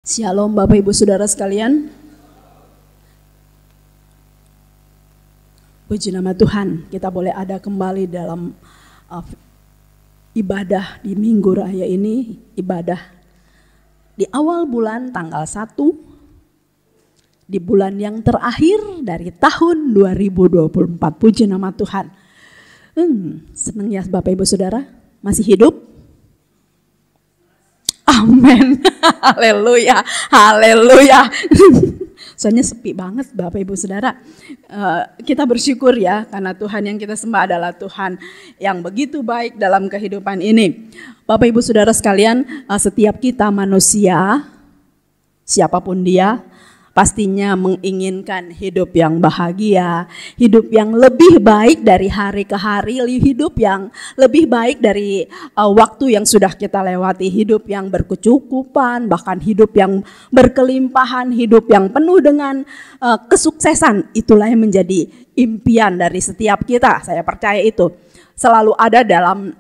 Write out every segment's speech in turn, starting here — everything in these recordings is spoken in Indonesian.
Shalom Bapak Ibu Saudara sekalian. Puji nama Tuhan, kita boleh ada kembali dalam ibadah di Minggu Raya ini, ibadah di awal bulan tanggal 1, di bulan yang terakhir dari tahun 2024. Puji nama Tuhan. Senang ya Bapak Ibu Saudara, masih hidup? Amin, haleluya, haleluya. Soalnya sepi banget Bapak Ibu Saudara. Kita bersyukur ya karena Tuhan yang kita sembah adalah Tuhan yang begitu baik dalam kehidupan ini. Bapak Ibu Saudara sekalian, setiap kita manusia, siapapun dia, pastinya menginginkan hidup yang bahagia, hidup yang lebih baik dari hari ke hari, hidup yang lebih baik dari waktu yang sudah kita lewati, hidup yang berkecukupan, bahkan hidup yang berkelimpahan, hidup yang penuh dengan kesuksesan. Itulah yang menjadi impian dari setiap kita, saya percaya itu. Selalu ada dalam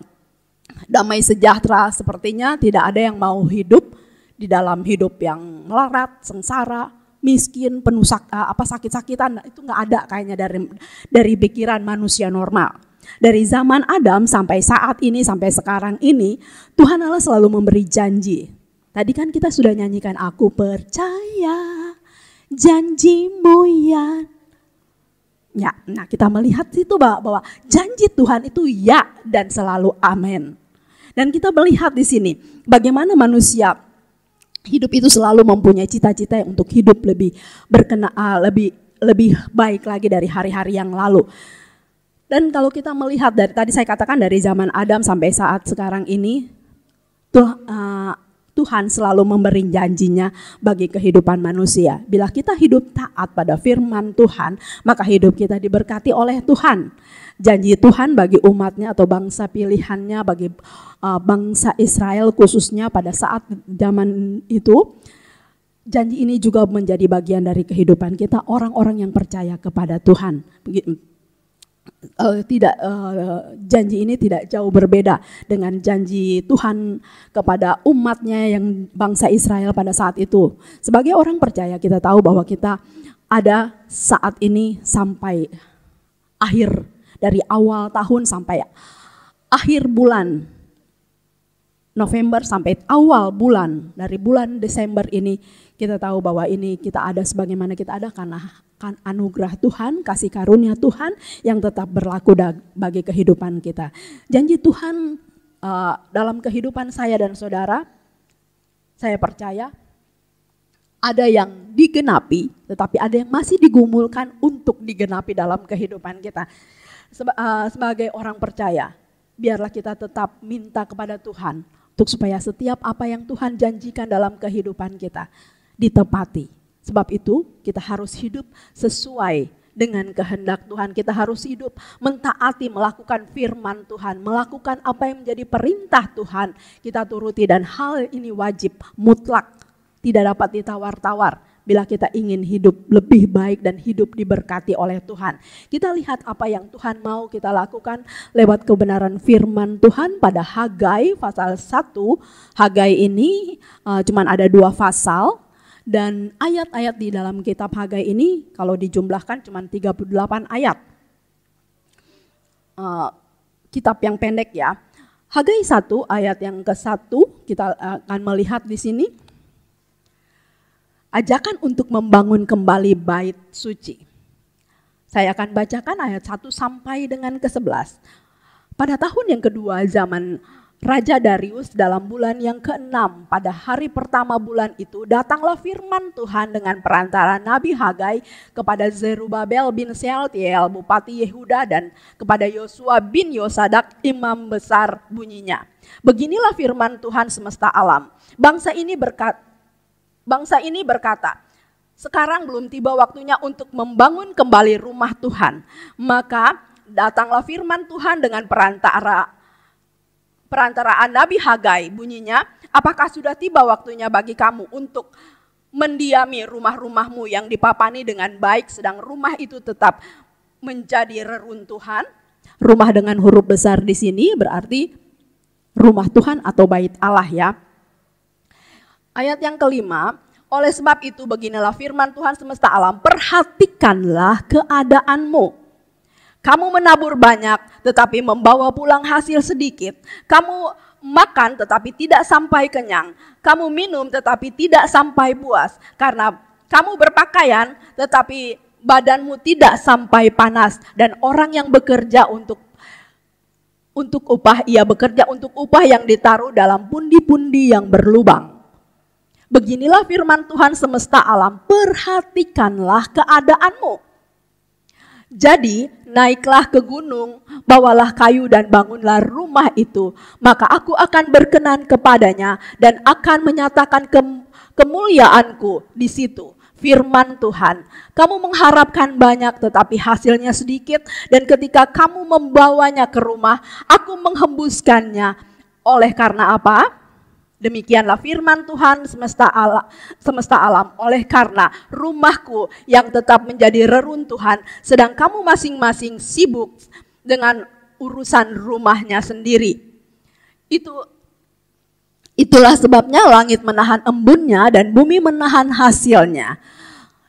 damai sejahtera, sepertinya tidak ada yang mau hidup di dalam hidup yang melarat, sengsara, miskin, penuh sakit-sakitan. Itu nggak ada kayaknya dari pikiran manusia normal. Dari zaman Adam sampai saat ini, sampai sekarang ini, Tuhan Allah selalu memberi janji. Tadi kan kita sudah nyanyikan, aku percaya janjimu ya. Nah kita melihat itu bahwa janji Tuhan itu ya dan selalu amin. Dan kita melihat di sini bagaimana manusia hidup itu selalu mempunyai cita-cita untuk hidup lebih lebih baik lagi dari hari-hari yang lalu. Dan kalau kita melihat dari tadi saya katakan dari zaman Adam sampai saat sekarang ini, Tuhan selalu memberi janjinya bagi kehidupan manusia. Bila kita hidup taat pada firman Tuhan, maka hidup kita diberkati oleh Tuhan. Janji Tuhan bagi umatnya atau bangsa pilihannya, bagi bangsa Israel khususnya pada saat zaman itu, janji ini juga menjadi bagian dari kehidupan kita, orang-orang yang percaya kepada Tuhan. Janji ini tidak jauh berbeda dengan janji Tuhan kepada umatnya yang bangsa Israel pada saat itu. Sebagai orang percaya kita tahu bahwa kita ada saat ini sampai akhir, dari awal tahun sampai akhir bulan November sampai awal bulan, dari bulan Desember ini kita tahu bahwa ini kita ada sebagaimana kita ada karena kan anugerah Tuhan, kasih karunia Tuhan yang tetap berlaku bagi kehidupan kita. Janji Tuhan dalam kehidupan saya dan saudara, saya percaya ada yang digenapi, tetapi ada yang masih digumulkan untuk digenapi dalam kehidupan kita. Sebagai orang percaya, biarlah kita tetap minta kepada Tuhan untuk supaya setiap apa yang Tuhan janjikan dalam kehidupan kita ditepati. Sebab itu kita harus hidup sesuai dengan kehendak Tuhan. Kita harus hidup mentaati, melakukan firman Tuhan, melakukan apa yang menjadi perintah Tuhan. Kita turuti dan hal ini wajib, mutlak, tidak dapat ditawar-tawar. Bila kita ingin hidup lebih baik dan hidup diberkati oleh Tuhan. Kita lihat apa yang Tuhan mau kita lakukan lewat kebenaran firman Tuhan pada Hagai pasal 1. Hagai ini cuman ada 2 pasal. Dan ayat-ayat di dalam kitab Hagai ini kalau dijumlahkan cuma 38 ayat. Kitab yang pendek ya. Hagai 1 ayat yang ke-1 kita akan melihat di sini. Ajakan untuk membangun kembali bait suci. Saya akan bacakan ayat 1 sampai dengan ke-11. Pada tahun yang kedua zaman Raja Darius dalam bulan yang ke-6 pada hari pertama bulan itu datanglah firman Tuhan dengan perantara Nabi Hagai kepada Zerubabel bin Sealtiel bupati Yehuda dan kepada Yosua bin Yosadak imam besar bunyinya. Beginilah firman Tuhan semesta alam. Bangsa ini berkata, sekarang belum tiba waktunya untuk membangun kembali rumah Tuhan. Maka datanglah firman Tuhan dengan perantaraan Nabi Hagai bunyinya, apakah sudah tiba waktunya bagi kamu untuk mendiami rumah-rumahmu yang dipapani dengan baik sedang rumah itu tetap menjadi reruntuhan? Rumah dengan huruf besar di sini berarti rumah Tuhan atau bait Allah ya. Ayat yang kelima, Oleh sebab itu beginilah firman Tuhan semesta alam, perhatikanlah keadaanmu. Kamu menabur banyak tetapi membawa pulang hasil sedikit. Kamu makan tetapi tidak sampai kenyang. Kamu minum tetapi tidak sampai puas. Karena kamu berpakaian tetapi badanmu tidak sampai panas. Dan orang yang bekerja untuk upah, ia bekerja untuk upah yang ditaruh dalam pundi-pundi yang berlubang. Beginilah firman Tuhan semesta alam, perhatikanlah keadaanmu. Jadi naiklah ke gunung, bawalah kayu dan bangunlah rumah itu. Maka aku akan berkenan kepadanya dan akan menyatakan kemuliaanku di situ. Firman Tuhan, kamu mengharapkan banyak tetapi hasilnya sedikit. Dan ketika kamu membawanya ke rumah, aku menghembuskannya. Oleh karena apa? Demikianlah firman Tuhan semesta alam. Oleh karena rumahku yang tetap menjadi reruntuhan, sedang kamu masing-masing sibuk dengan urusan rumahnya sendiri. Itulah sebabnya langit menahan embunnya dan bumi menahan hasilnya.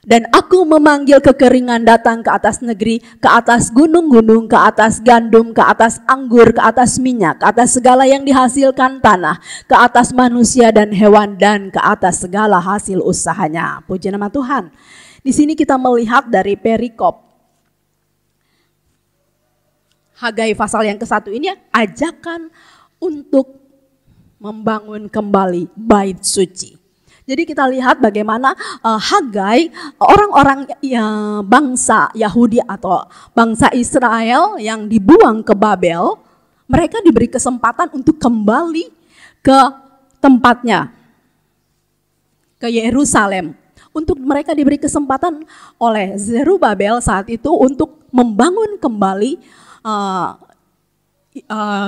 Dan aku memanggil kekeringan datang ke atas negeri, ke atas gunung-gunung, ke atas gandum, ke atas anggur, ke atas minyak, ke atas segala yang dihasilkan tanah, ke atas manusia dan hewan, dan ke atas segala hasil usahanya. Puji nama Tuhan. Di sini kita melihat dari perikop Hagai pasal yang ke-1 ini, ajakan untuk membangun kembali bait suci. Jadi kita lihat bagaimana Hagai, orang-orang bangsa Yahudi atau bangsa Israel yang dibuang ke Babel, mereka diberi kesempatan untuk kembali ke tempatnya, ke Yerusalem. Untuk mereka diberi kesempatan oleh Zerubabel saat itu untuk membangun kembali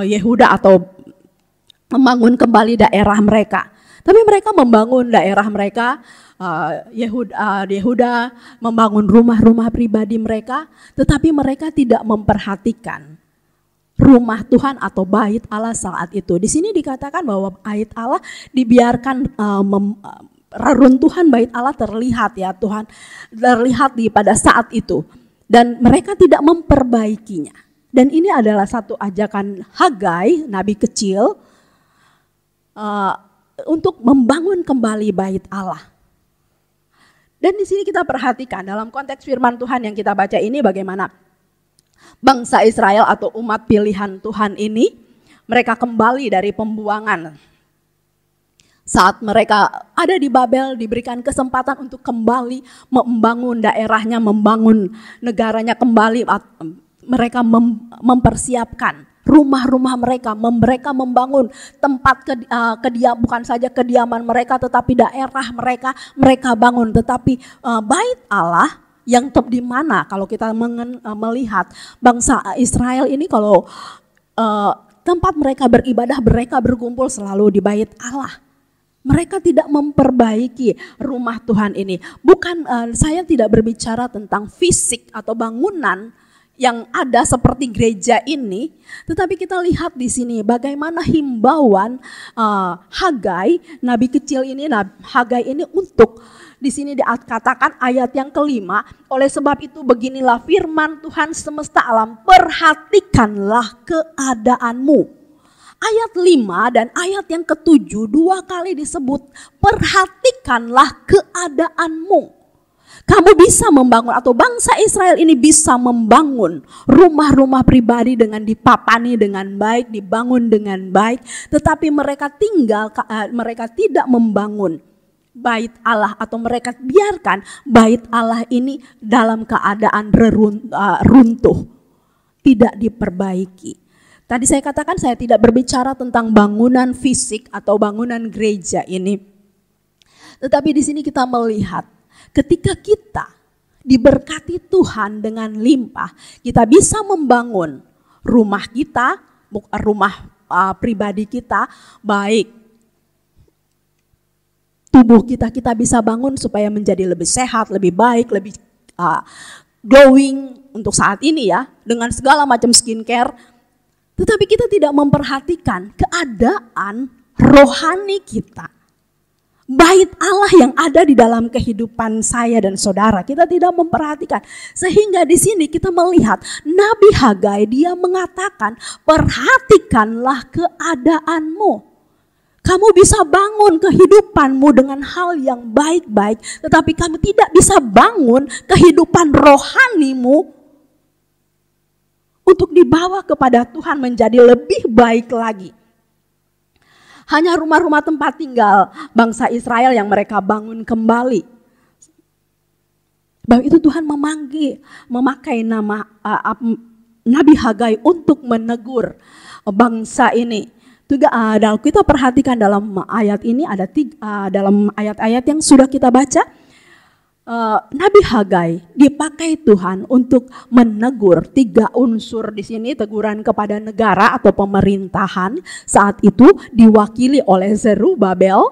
Yehuda atau membangun kembali daerah mereka. Tapi mereka membangun daerah mereka, Yehuda membangun rumah-rumah pribadi mereka, tetapi mereka tidak memperhatikan rumah Tuhan atau bait Allah saat itu. Di sini dikatakan bahwa bait Allah dibiarkan, reruntuhan bait Allah terlihat ya Tuhan, terlihat pada saat itu. Dan mereka tidak memperbaikinya. Dan ini adalah satu ajakan Hagai, nabi kecil, untuk membangun kembali bait Allah. Dan di sini kita perhatikan dalam konteks firman Tuhan yang kita baca ini bagaimana bangsa Israel atau umat pilihan Tuhan ini, mereka kembali dari pembuangan. Saat mereka ada di Babel diberikan kesempatan untuk kembali membangun daerahnya, membangun negaranya kembali. Mereka mempersiapkan rumah-rumah mereka membangun tempat bukan saja kediaman mereka tetapi daerah mereka bangun. Tetapi bait Allah yang di mana kalau kita melihat bangsa Israel ini, kalau tempat mereka beribadah, mereka berkumpul selalu di bait Allah. Mereka tidak memperbaiki rumah Tuhan ini. Bukan, saya tidak berbicara tentang fisik atau bangunan yang ada seperti gereja ini, tetapi kita lihat di sini bagaimana himbauan Hagai, nabi kecil ini, Hagai ini untuk di sini dikatakan ayat yang kelima, oleh sebab itu beginilah firman Tuhan semesta alam, perhatikanlah keadaanmu. Ayat 5 dan ayat yang ke-7 dua kali disebut perhatikanlah keadaanmu. Kamu bisa membangun atau bangsa Israel ini bisa membangun rumah-rumah pribadi dengan dipapani dengan baik, dibangun dengan baik. Tetapi mereka tidak membangun bait Allah atau mereka biarkan bait Allah ini dalam keadaan runtuh, tidak diperbaiki. Tadi saya katakan saya tidak berbicara tentang bangunan fisik atau bangunan gereja ini. Tetapi di sini kita melihat ketika kita diberkati Tuhan dengan limpah, kita bisa membangun rumah kita, rumah pribadi kita, baik tubuh kita bisa bangun supaya menjadi lebih sehat, lebih baik, lebih glowing untuk saat ini ya, dengan segala macam skincare. Tetapi kita tidak memperhatikan keadaan rohani kita. Bait Allah yang ada di dalam kehidupan saya dan saudara, kita tidak memperhatikan. Sehingga di sini kita melihat Nabi Hagai, dia mengatakan, perhatikanlah keadaanmu. Kamu bisa bangun kehidupanmu dengan hal yang baik-baik, tetapi kamu tidak bisa bangun kehidupan rohanimu untuk dibawa kepada Tuhan menjadi lebih baik lagi. Hanya rumah-rumah tempat tinggal bangsa Israel yang mereka bangun kembali. Bahwa itu Tuhan memakai nama Nabi Hagai untuk menegur bangsa ini. Kalau kita perhatikan dalam ayat ini ada dalam ayat-ayat yang sudah kita baca, Nabi Hagai dipakai Tuhan untuk menegur 3 unsur di sini, teguran kepada negara atau pemerintahan saat itu diwakili oleh Zerubabel,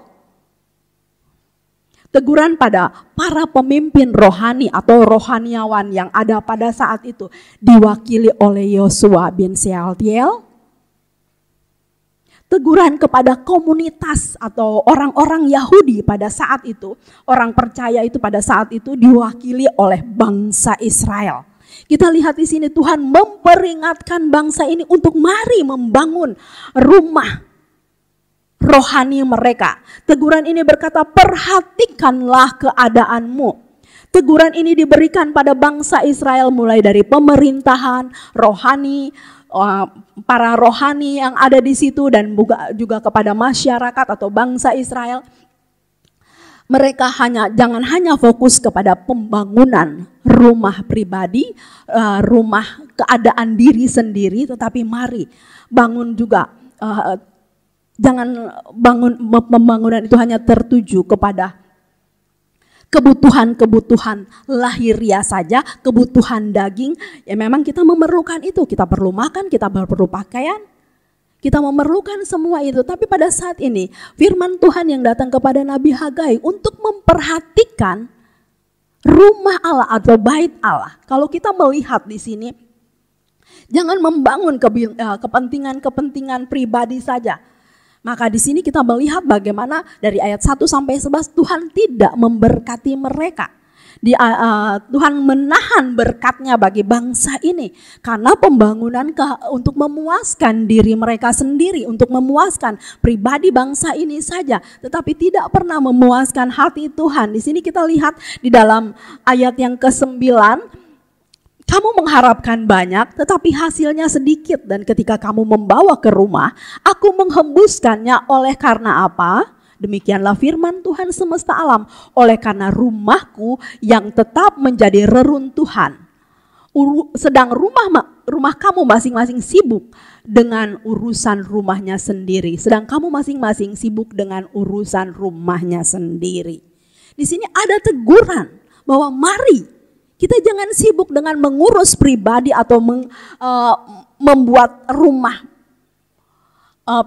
teguran pada para pemimpin rohani atau rohaniawan yang ada pada saat itu diwakili oleh Yosua bin Shealtiel, teguran kepada komunitas atau orang-orang Yahudi pada saat itu, orang percaya itu pada saat itu diwakili oleh bangsa Israel. Kita lihat di sini Tuhan memperingatkan bangsa ini untuk mari membangun rumah rohani mereka. Teguran ini berkata, perhatikanlah keadaanmu. Teguran ini diberikan pada bangsa Israel mulai dari pemerintahan, rohani, para rohani yang ada di situ dan juga kepada masyarakat atau bangsa Israel. Mereka jangan hanya fokus kepada pembangunan rumah pribadi, rumah keadaan diri sendiri, tetapi mari bangun juga. Jangan pembangunan itu hanya tertuju kepada kebutuhan-kebutuhan lahiriah saja, kebutuhan daging, ya memang kita memerlukan itu, kita perlu makan, kita perlu pakaian, kita memerlukan semua itu. Tapi pada saat ini firman Tuhan yang datang kepada Nabi Hagai untuk memperhatikan rumah Allah atau bait Allah. Kalau kita melihat di sini, jangan membangun kepentingan pribadi saja. Maka di sini kita melihat bagaimana dari ayat 1 sampai 11 Tuhan tidak memberkati mereka. Tuhan menahan berkatnya bagi bangsa ini karena pembangunan untuk memuaskan diri mereka sendiri, untuk memuaskan pribadi bangsa ini saja, tetapi tidak pernah memuaskan hati Tuhan. Di sini kita lihat di dalam ayat yang ke-9, kamu mengharapkan banyak tetapi hasilnya sedikit, dan ketika kamu membawa ke rumah, aku menghembuskannya. Oleh karena apa? Demikianlah firman Tuhan semesta alam, oleh karena rumahku yang tetap menjadi reruntuhan. Sedang rumah kamu masing-masing sibuk dengan urusan rumahnya sendiri. Sedang kamu masing-masing sibuk dengan urusan rumahnya sendiri. Di sini ada teguran bahwa mari kita jangan sibuk dengan mengurus pribadi atau membuat rumah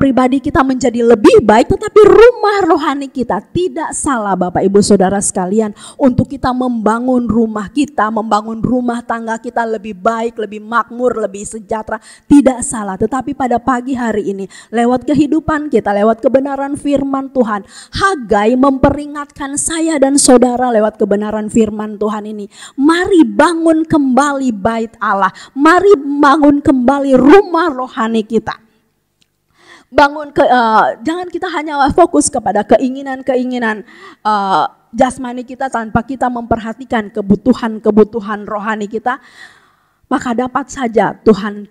pribadi kita menjadi lebih baik, tetapi rumah rohani kita. Tidak salah Bapak Ibu Saudara sekalian untuk kita membangun rumah kita, membangun rumah tangga kita lebih baik, lebih makmur, lebih sejahtera. Tidak salah, tetapi pada pagi hari ini lewat kehidupan kita, lewat kebenaran firman Tuhan, Hagai memperingatkan saya dan saudara lewat kebenaran firman Tuhan ini. Mari bangun kembali bait Allah, mari bangun kembali rumah rohani kita. Jangan kita hanya fokus kepada keinginan-keinginan jasmani kita tanpa kita memperhatikan kebutuhan-kebutuhan rohani kita, maka dapat saja Tuhan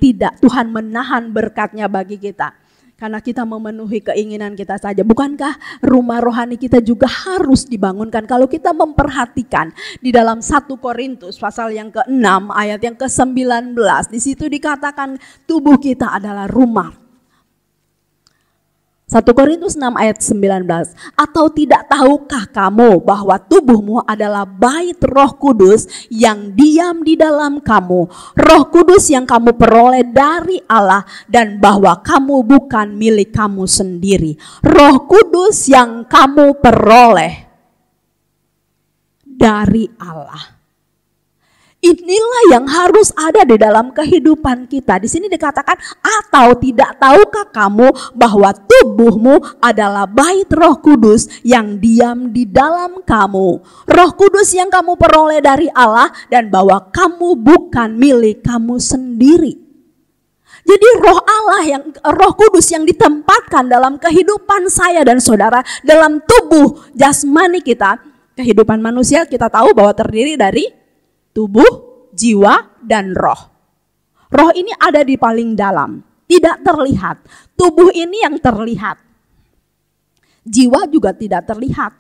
menahan berkatnya bagi kita karena kita memenuhi keinginan kita saja. Bukankah rumah rohani kita juga harus dibangunkan? Kalau kita memperhatikan di dalam 1 Korintus pasal yang ke-6 ayat yang ke-19, di situ dikatakan tubuh kita adalah rumah. 1 Korintus 6 ayat 19, atau tidak tahukah kamu bahwa tubuhmu adalah bait Roh Kudus yang diam di dalam kamu, Roh Kudus yang kamu peroleh dari Allah, dan bahwa kamu bukan milik kamu sendiri. Roh Kudus yang kamu peroleh dari Allah. Inilah yang harus ada di dalam kehidupan kita. Di sini dikatakan, atau tidak tahukah kamu bahwa tubuhmu adalah bait Roh Kudus yang diam di dalam kamu. Roh Kudus yang kamu peroleh dari Allah dan bahwa kamu bukan milik kamu sendiri. Jadi Roh Kudus yang ditempatkan dalam kehidupan saya dan saudara, dalam tubuh jasmani kita, kehidupan manusia kita tahu bahwa terdiri dari tubuh, jiwa, dan roh. Roh ini ada di paling dalam, tidak terlihat. Tubuh ini yang terlihat. Jiwa juga tidak terlihat.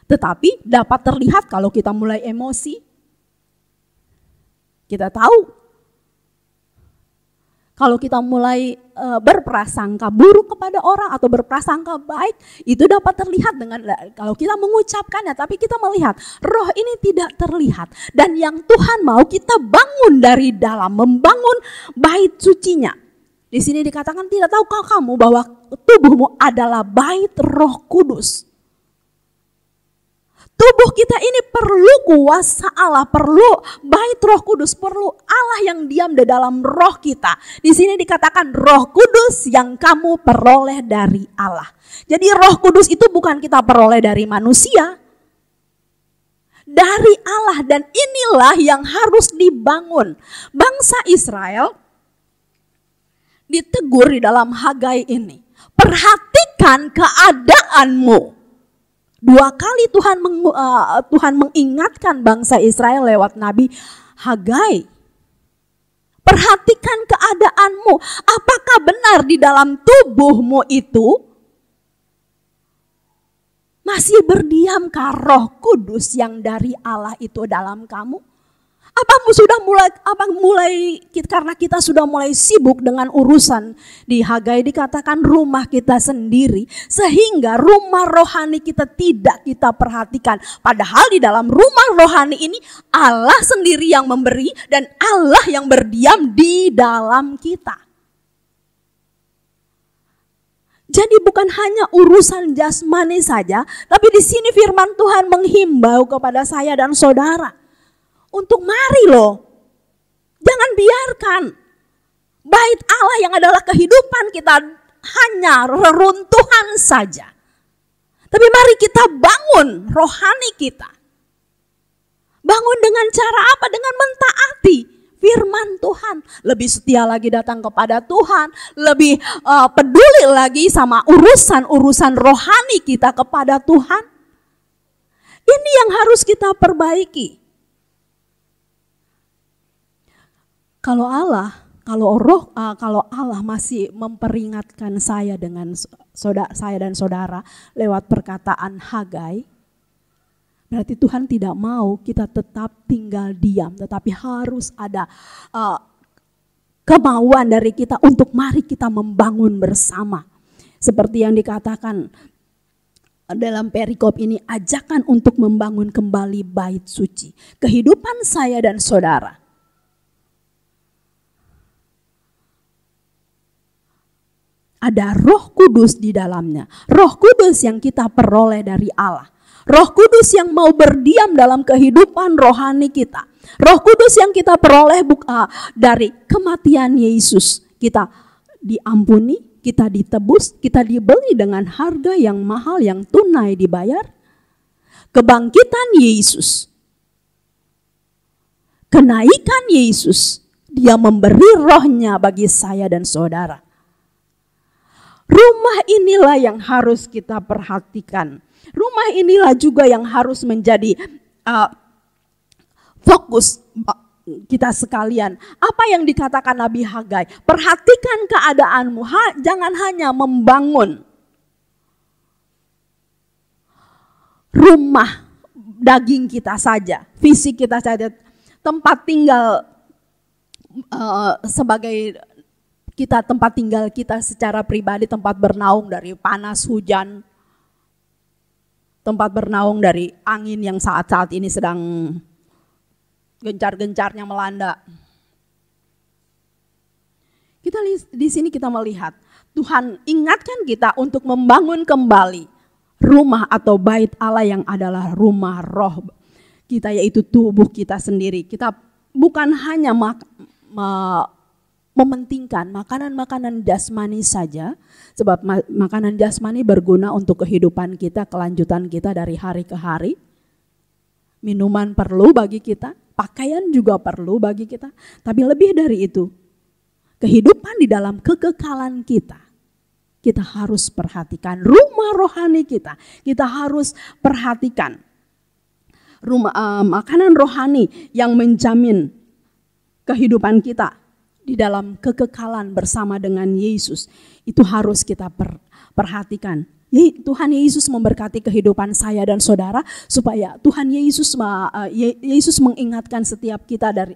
Tetapi dapat terlihat kalau kita mulai emosi. Kita tahu. Kalau kita mulai berprasangka buruk kepada orang atau berprasangka baik, itu dapat terlihat dengan kalau kita mengucapkannya, tapi kita melihat roh ini tidak terlihat. Dan yang Tuhan mau kita bangun dari dalam, membangun bait sucinya. Di sini dikatakan, tidak tahukah kamu bahwa tubuhmu adalah bait Roh Kudus. Tubuh kita ini perlu kuasa Allah, perlu bait Roh Kudus, perlu Allah yang diam di dalam roh kita. Di sini dikatakan Roh Kudus yang kamu peroleh dari Allah. Jadi Roh Kudus itu bukan kita peroleh dari manusia, dari Allah, dan inilah yang harus dibangun. Bangsa Israel ditegur di dalam Hagai ini. Perhatikan keadaanmu. 2 kali Tuhan mengingatkan bangsa Israel lewat Nabi Hagai. Perhatikan keadaanmu. Apakah benar di dalam tubuhmu itu masih berdiamkah Roh Kudus yang dari Allah itu dalam kamu? Karena kita sudah mulai sibuk dengan urusan di Hagai dikatakan rumah kita sendiri, sehingga rumah rohani kita tidak kita perhatikan. Padahal di dalam rumah rohani ini Allah sendiri yang memberi dan Allah yang berdiam di dalam kita. Jadi bukan hanya urusan jasmani saja, tapi di sini firman Tuhan menghimbau kepada saya dan saudara. Untuk mari loh, jangan biarkan bait Allah yang adalah kehidupan kita hanya reruntuhan saja. Tapi mari kita bangun rohani kita. Bangun dengan cara apa? Dengan mentaati firman Tuhan. Lebih setia lagi datang kepada Tuhan. Lebih peduli lagi sama urusan-urusan rohani kita kepada Tuhan. Ini yang harus kita perbaiki. Kalau Allah masih memperingatkan saya dan saudara lewat perkataan Hagai, berarti Tuhan tidak mau kita tetap tinggal diam, tetapi harus ada kemauan dari kita untuk mari kita membangun bersama. Seperti yang dikatakan dalam perikop ini, ajakan untuk membangun kembali bait suci. Kehidupan saya dan saudara ada Roh Kudus di dalamnya. Roh Kudus yang kita peroleh dari Allah. Roh Kudus yang mau berdiam dalam kehidupan rohani kita. Roh Kudus yang kita peroleh dari kematian Yesus. Kita diampuni, kita ditebus, kita dibeli dengan harga yang mahal yang tunai dibayar. Kebangkitan Yesus. Kenaikan Yesus. Dia memberi rohnya bagi saya dan saudara. Rumah inilah yang harus kita perhatikan. Rumah inilah juga yang harus menjadi fokus kita sekalian. Apa yang dikatakan Nabi Hagai? Perhatikan keadaanmu, jangan hanya membangun rumah daging kita saja, fisik kita saja, tempat tinggal sebagai kita, tempat tinggal kita secara pribadi, tempat bernaung dari panas, hujan, tempat bernaung dari angin yang saat-saat ini sedang gencar-gencarnya melanda. Kita di sini kita melihat Tuhan ingatkan kita untuk membangun kembali rumah atau bait Allah yang adalah rumah roh. kita, yaitu tubuh kita sendiri. Kita bukan hanya mementingkan makanan-makanan jasmani saja, sebab makanan jasmani berguna untuk kehidupan kita, kelanjutan kita dari hari ke hari. Minuman perlu bagi kita, pakaian juga perlu bagi kita, tapi lebih dari itu, kehidupan di dalam kekekalan kita harus perhatikan. Rumah rohani kita harus perhatikan. Makanan rohani yang menjamin kehidupan kita di dalam kekekalan bersama dengan Yesus, itu harus kita perhatikan. Tuhan Yesus memberkati kehidupan saya dan saudara, supaya Tuhan Yesus mengingatkan setiap kita dari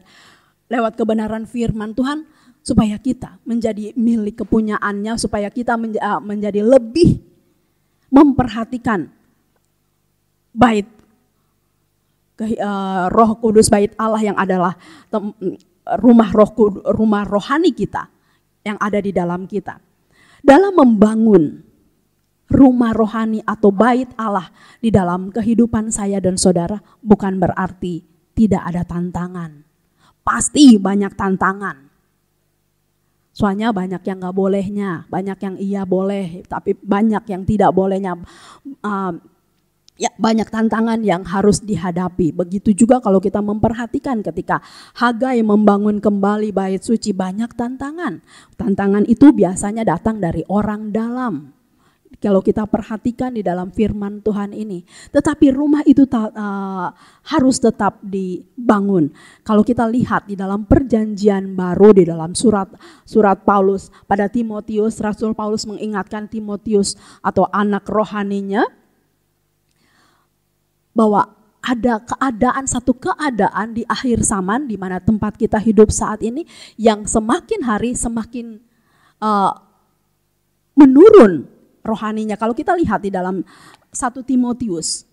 lewat kebenaran firman Tuhan, supaya kita menjadi milik kepunyaannya, supaya kita menjadi lebih memperhatikan bait Roh Kudus, bait Allah yang adalah rumah rohani kita yang ada di dalam kita. Dalam membangun rumah rohani atau bait Allah di dalam kehidupan saya dan saudara, bukan berarti tidak ada tantangan. Pasti banyak tantangan. Soalnya banyak yang gak bolehnya, banyak yang iya boleh, tapi banyak yang tidak bolehnya. Banyak tantangan yang harus dihadapi. Begitu juga kalau kita memperhatikan ketika Hagai membangun kembali bait suci, banyak tantangan. Tantangan itu biasanya datang dari orang dalam. Kalau kita perhatikan di dalam firman Tuhan ini, tetapi rumah itu harus tetap dibangun. Kalau kita lihat di dalam perjanjian baru, di dalam surat Paulus pada Timotius, Rasul Paulus mengingatkan Timotius atau anak rohaninya, bahwa ada satu keadaan di akhir zaman di mana tempat kita hidup saat ini yang semakin hari semakin menurun rohaninya. Kalau kita lihat di dalam 1 Timotius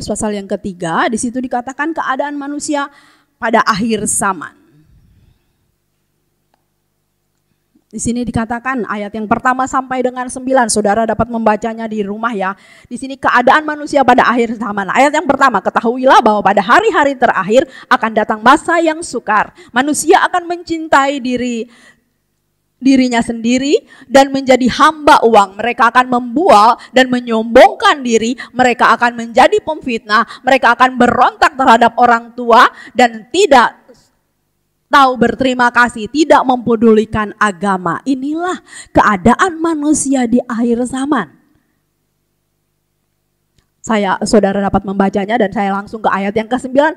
pasal yang ketiga, di situ dikatakan keadaan manusia pada akhir zaman. Di sini dikatakan ayat yang pertama sampai dengan 9, saudara dapat membacanya di rumah ya. Di sini keadaan manusia pada akhir zaman. Ayat yang pertama, ketahuilah bahwa pada hari-hari terakhir akan datang masa yang sukar. Manusia akan mencintai dirinya sendiri dan menjadi hamba uang. Mereka akan membual dan menyombongkan diri. Mereka akan menjadi pemfitnah. Mereka akan berontak terhadap orang tua dan tidak tahu berterima kasih, tidak mempedulikan agama. Inilah keadaan manusia di akhir zaman. Saudara dapat membacanya dan saya langsung ke ayat yang ke-9.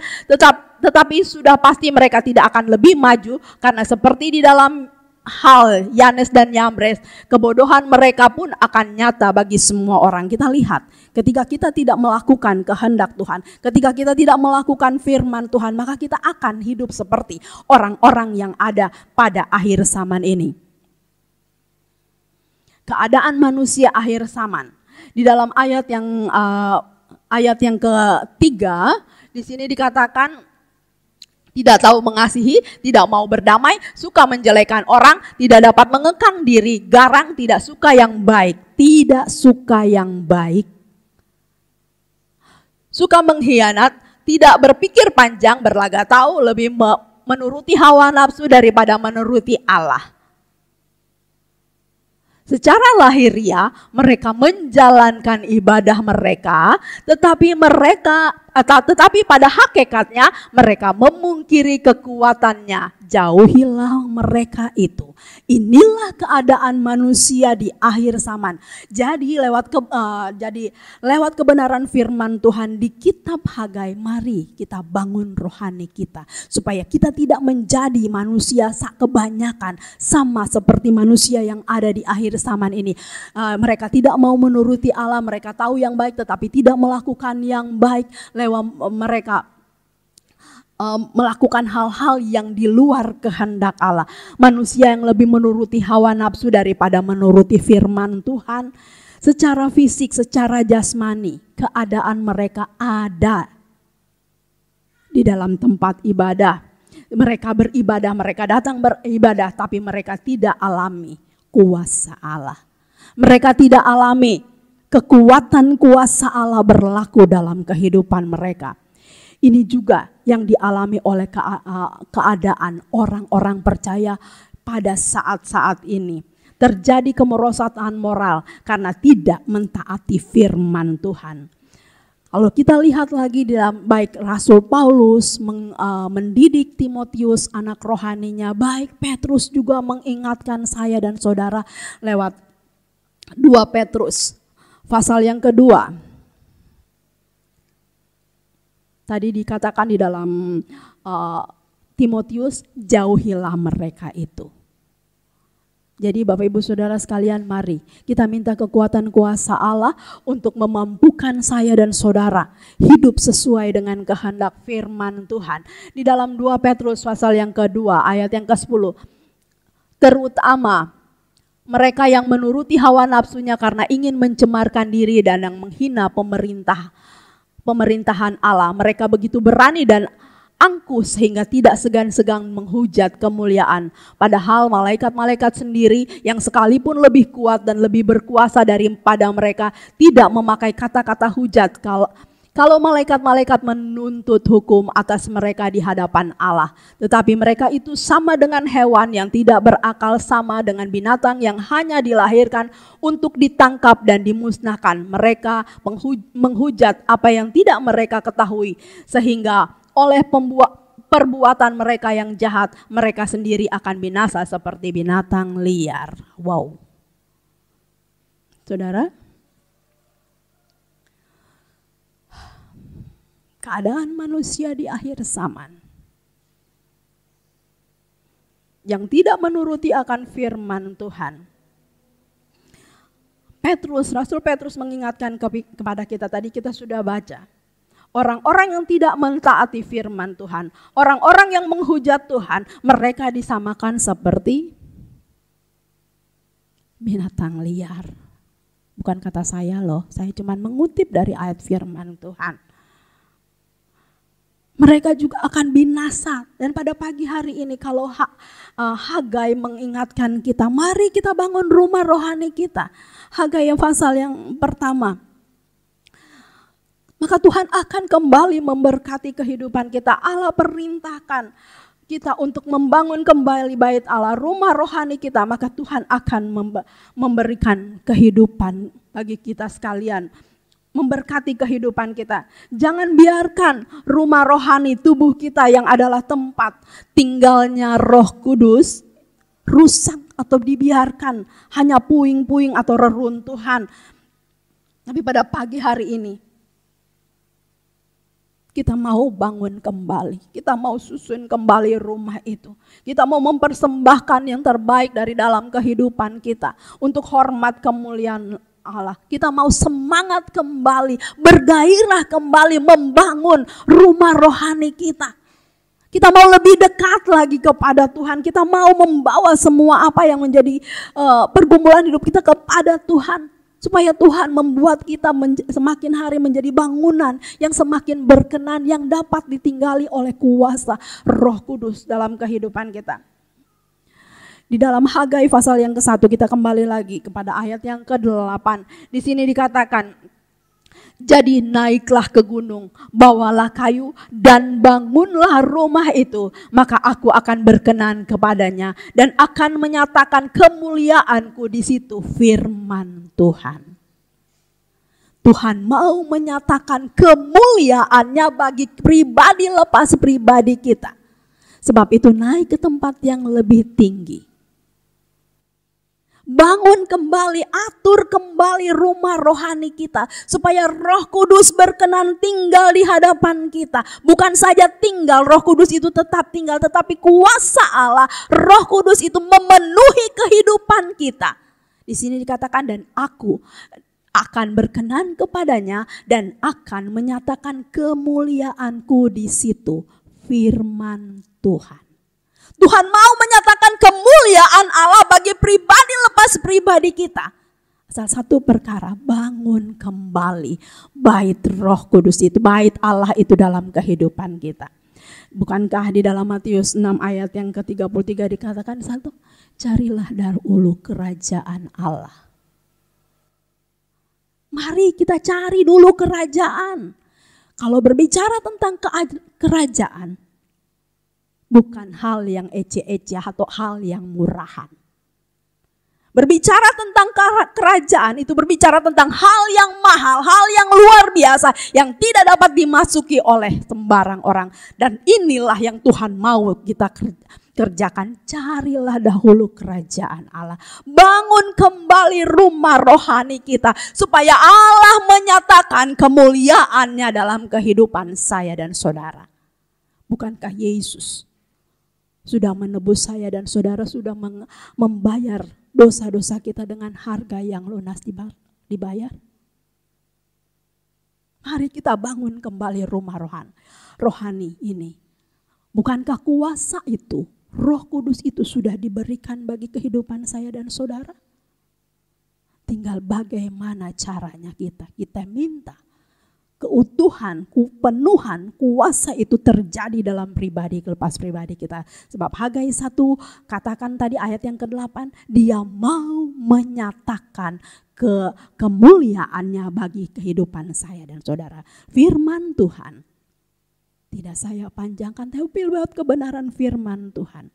Tetapi sudah pasti mereka tidak akan lebih maju, karena seperti di dalam hal Yanes dan Yambres, kebodohan mereka pun akan nyata bagi semua orang. Kita lihat, ketika kita tidak melakukan kehendak Tuhan, ketika kita tidak melakukan firman Tuhan, maka kita akan hidup seperti orang-orang yang ada pada akhir zaman ini. Keadaan manusia akhir zaman. Di dalam ayat yang ketiga, di sini dikatakan tidak tahu mengasihi, tidak mau berdamai, suka menjelekan orang, tidak dapat mengekang diri, garang, tidak suka yang baik. Tidak suka yang baik. Suka mengkhianat, tidak berpikir panjang, berlagak tahu, lebih menuruti hawa nafsu daripada menuruti Allah. Secara lahiriah mereka menjalankan ibadah mereka, tetapi pada hakikatnya mereka memungkiri kekuatannya. Jauhilah mereka itu. Inilah keadaan manusia di akhir zaman. Jadi lewat kebenaran firman Tuhan di kitab Hagai, mari kita bangun rohani kita supaya kita tidak menjadi manusia kebanyakan sama seperti manusia yang ada di akhir zaman ini. Mereka tidak mau menuruti Allah, mereka tahu yang baik tetapi tidak melakukan yang baik. Lewat mereka melakukan hal-hal yang di luar kehendak Allah. Manusia yang lebih menuruti hawa nafsu daripada menuruti firman Tuhan. Secara fisik, secara jasmani, keadaan mereka ada di dalam tempat ibadah. Mereka beribadah, mereka datang beribadah, tapi mereka tidak alami kuasa Allah. Mereka tidak alami kekuatan kuasa Allah berlaku dalam kehidupan mereka. Ini juga yang dialami oleh keadaan orang-orang percaya pada saat-saat ini. Terjadi kemerosotan moral karena tidak mentaati firman Tuhan. Kalau kita lihat lagi dalam baik Rasul Paulus mendidik Timotius anak rohaninya, baik Petrus juga mengingatkan saya dan saudara lewat 2 Petrus pasal yang kedua. Tadi dikatakan di dalam Timotius, jauhilah mereka itu. Jadi Bapak Ibu Saudara sekalian, mari kita minta kekuatan kuasa Allah untuk memampukan saya dan saudara hidup sesuai dengan kehendak firman Tuhan. Di dalam 2 Petrus pasal yang kedua ayat yang ke-10. Terutama mereka yang menuruti hawa nafsunya karena ingin mencemarkan diri dan yang menghina pemerintahan Allah. Mereka begitu berani dan angkuh sehingga tidak segan-segan menghujat kemuliaan. Padahal malaikat-malaikat sendiri yang sekalipun lebih kuat dan lebih berkuasa daripada mereka tidak memakai kata-kata hujat kalau malaikat-malaikat menuntut hukum atas mereka di hadapan Allah. Tetapi mereka itu sama dengan hewan yang tidak berakal, sama dengan binatang yang hanya dilahirkan untuk ditangkap dan dimusnahkan. Mereka menghujat apa yang tidak mereka ketahui, sehingga oleh perbuatan mereka yang jahat, mereka sendiri akan binasa seperti binatang liar. Wow. Saudara, keadaan manusia di akhir zaman yang tidak menuruti akan firman Tuhan. Rasul Petrus mengingatkan kepada kita, tadi kita sudah baca. Orang-orang yang tidak mentaati firman Tuhan, orang-orang yang menghujat Tuhan, mereka disamakan seperti binatang liar. Bukan kata saya loh, saya cuma mengutip dari ayat firman Tuhan. Mereka juga akan binasa. Dan pada pagi hari ini kalau Hagai mengingatkan kita, mari kita bangun rumah rohani kita. Hagai yang pasal yang pertama. Maka Tuhan akan kembali memberkati kehidupan kita. Allah perintahkan kita untuk membangun kembali bait Allah, rumah rohani kita. Maka Tuhan akan memberikan kehidupan bagi kita sekalian. Memberkati kehidupan kita. Jangan biarkan rumah rohani tubuh kita yang adalah tempat tinggalnya Roh Kudus rusak atau dibiarkan hanya puing-puing atau reruntuhan. Tapi pada pagi hari ini kita mau bangun kembali, kita mau susun kembali rumah itu. Kita mau mempersembahkan yang terbaik dari dalam kehidupan kita untuk hormat kemuliaan Allah. Kita mau semangat kembali, bergairah kembali membangun rumah rohani kita. Kita mau lebih dekat lagi kepada Tuhan. Kita mau membawa semua apa yang menjadi pergumulan hidup kita kepada Tuhan. Supaya Tuhan membuat kita semakin hari menjadi bangunan yang semakin berkenan, yang dapat ditinggali oleh kuasa Roh Kudus dalam kehidupan kita. Di dalam Hagai pasal yang ke-1 kita kembali lagi kepada ayat yang ke-8. Di sini dikatakan, jadi naiklah ke gunung, bawalah kayu dan bangunlah rumah itu, maka aku akan berkenan kepadanya dan akan menyatakan kemuliaanku di situ. Firman Tuhan. Tuhan mau menyatakan kemuliaannya bagi pribadi lepas pribadi kita. Sebab itu naik ke tempat yang lebih tinggi. Bangun kembali, atur kembali rumah rohani kita. Supaya Roh Kudus berkenan tinggal di hadapan kita. Bukan saja tinggal, Roh Kudus itu tetap tinggal. Tetapi kuasa Allah, Roh Kudus itu memenuhi kehidupan kita. Di sini dikatakan, dan aku akan berkenan kepadanya dan akan menyatakan kemuliaanku di situ. Firman Tuhan. Tuhan mau menyatakan kemuliaan Allah bagi pribadi lepas pribadi kita. Salah satu perkara, bangun kembali bait Roh Kudus itu, bait Allah itu dalam kehidupan kita. Bukankah di dalam Matius 6 ayat yang ke-33 dikatakan satu, carilah dahulu kerajaan Allah. Mari kita cari dulu kerajaan. Kalau berbicara tentang kerajaan, bukan hal yang ece-ece atau hal yang murahan. Berbicara tentang kerajaan itu berbicara tentang hal yang mahal, hal yang luar biasa, yang tidak dapat dimasuki oleh sembarang orang. Dan inilah yang Tuhan mau kita kerjakan. Carilah dahulu kerajaan Allah. Bangun kembali rumah rohani kita, supaya Allah menyatakan kemuliaannya dalam kehidupan saya dan saudara. Bukankah Yesus sudah menebus saya dan saudara, sudah membayar dosa-dosa kita dengan harga yang lunas dibayar? Mari kita bangun kembali rumah rohani ini. Bukankah kuasa itu, Roh Kudus itu sudah diberikan bagi kehidupan saya dan saudara? Tinggal bagaimana caranya kita minta keutuhan, kepenuhan, kuasa itu terjadi dalam lepas pribadi kita. Sebab Hagai 1 katakan tadi ayat yang ke-8, dia mau menyatakan kemuliaannya bagi kehidupan saya dan saudara. Firman Tuhan, tidak saya panjangkan, tapi buat kebenaran firman Tuhan.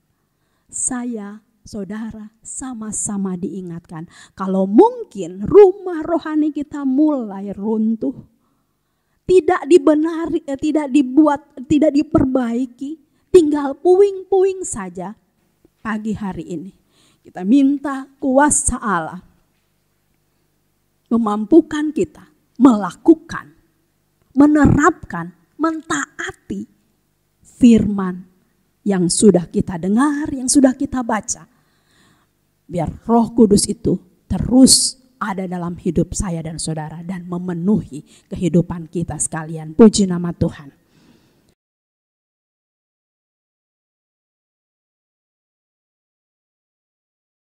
Saya, saudara, sama-sama diingatkan, kalau mungkin rumah rohani kita mulai runtuh, tidak dibenari, tidak dibuat, tidak diperbaiki, tinggal puing-puing saja. Pagi hari ini kita minta kuasa Allah memampukan kita melakukan, menerapkan, mentaati firman yang sudah kita dengar, yang sudah kita baca. Biar Roh Kudus itu terus ada dalam hidup saya dan saudara dan memenuhi kehidupan kita sekalian. Puji nama Tuhan.